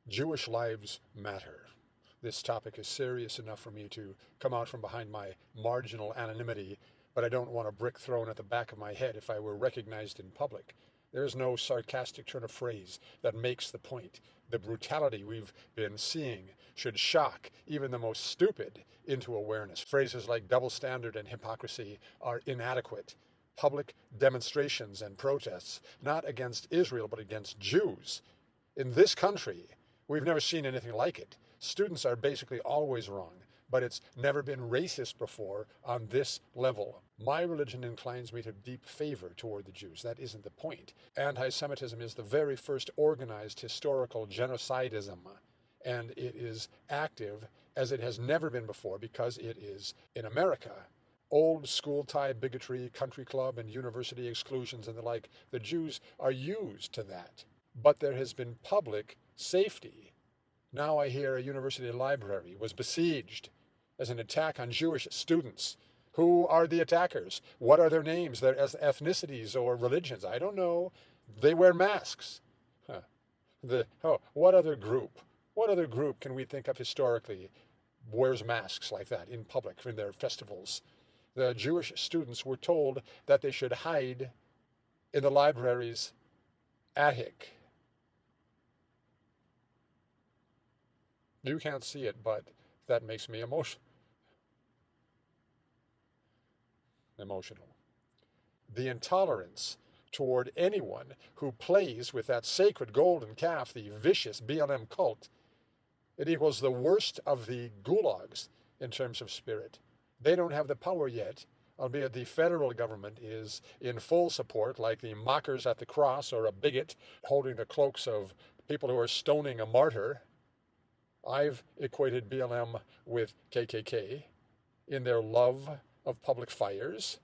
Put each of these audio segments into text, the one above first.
Jewish lives matter. This topic is serious enough for me to come out from behind my marginal anonymity, but I don't want a brick thrown at the back of my head if I were recognized in public. There is no sarcastic turn of phrase that makes the point. The brutality we've been seeing should shock even the most stupid into awareness. Phrases like double standard and hypocrisy are inadequate. Public demonstrations and protests, not against Israel, but against Jews, in this country, we've never seen anything like it. Students are basically always wrong, but it's never been racist before on this level. My religion inclines me to deep favor toward the Jews. That isn't the point. Anti-Semitism is the very first organized historical genocidism, and it is active as it has never been before because it is in America. Old school tie bigotry, country club and university exclusions and the like, the Jews are used to that. But there has been public safety. Now I hear a university library was besieged as an attack on Jewish students. Who are the attackers? What are their names, their ethnicities or religions? I don't know. They wear masks. What other group? What other group can we think of historically wears masks like that in public in their festivals? The Jewish students were told that they should hide in the library's attic. You can't see it, but that makes me emotional. The intolerance toward anyone who plays with that sacred golden calf, the vicious BLM cult, it equals the worst of the gulags in terms of spirit. They don't have the power yet, albeit the federal government is in full support, like the mockers at the cross or a bigot holding the cloaks of people who are stoning a martyr. I've equated BLM with KKK in their love of public fires.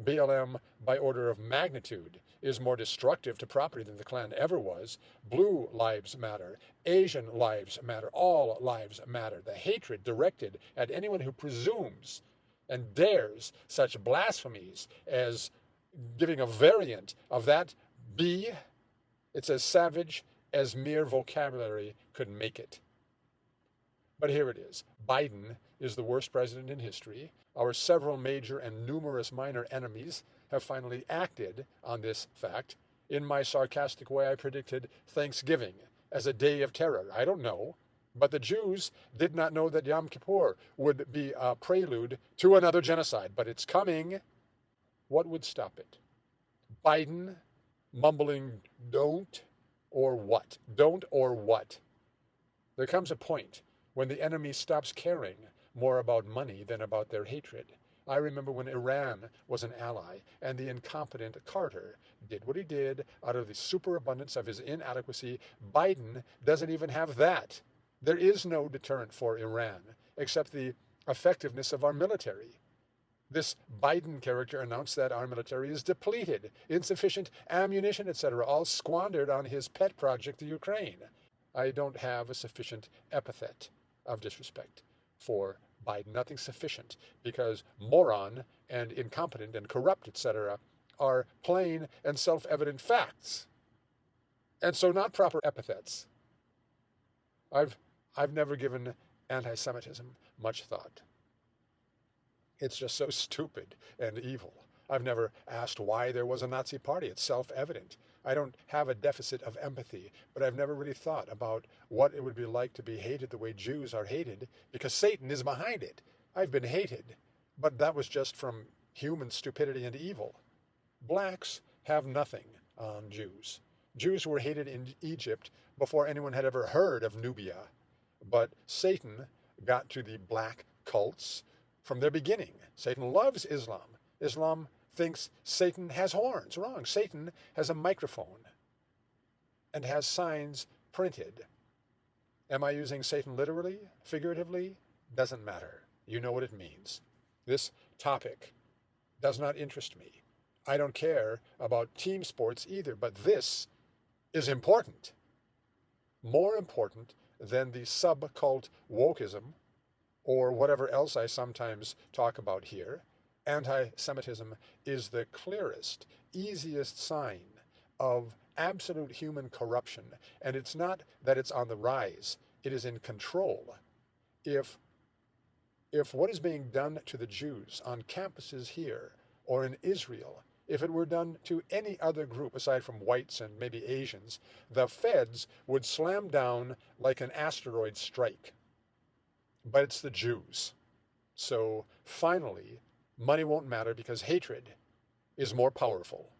BLM, by order of magnitude, is more destructive to property than the Klan ever was. Blue lives matter. Asian lives matter. All lives matter. The hatred directed at anyone who presumes and dares such blasphemies as giving a variant of that B, it's as savage as mere vocabulary could make it. But here it is. Biden is the worst president in history. Our several major and numerous minor enemies have finally acted on this fact. In my sarcastic way, I predicted Thanksgiving as a day of terror. I don't know. But the Jews did not know that Yom Kippur would be a prelude to another genocide. But it's coming. What would stop it? Biden mumbling, don't, or what? Don't or what? There comes a point when the enemy stops caring more about money than about their hatred. I remember when Iran was an ally and the incompetent Carter did what he did out of the superabundance of his inadequacy. Biden doesn't even have that. There is no deterrent for Iran except the effectiveness of our military. This Biden character announced that our military is depleted, insufficient ammunition, etc., all squandered on his pet project, the Ukraine. I don't have a sufficient epithet of disrespect for Biden, nothing sufficient, because moron and incompetent and corrupt, etc., are plain and self-evident facts, and so not proper epithets. I've never given anti-Semitism much thought. It's just so stupid and evil. I've never asked why there was a Nazi party. It's self-evident. I don't have a deficit of empathy, but I've never really thought about what it would be like to be hated the way Jews are hated, because Satan is behind it. I've been hated, but that was just from human stupidity and evil. Blacks have nothing on Jews. Jews were hated in Egypt before anyone had ever heard of Nubia, but Satan got to the black cults from their beginning. Satan loves Islam. Islam thinks Satan has horns. Wrong. Satan has a microphone and has signs printed. Am I using Satan literally, figuratively? Doesn't matter. You know what it means. This topic does not interest me. I don't care about team sports either, but this is important. More important than the subcult Wokism or whatever else I sometimes talk about here. Anti-Semitism is the clearest, easiest sign of absolute human corruption, and it's not that it's on the rise, it is in control. If what is being done to the Jews on campuses here or in Israel, if it were done to any other group aside from whites and maybe Asians, the feds would slam down like an asteroid strike. But it's the Jews. So finally, money won't matter because hatred is more powerful.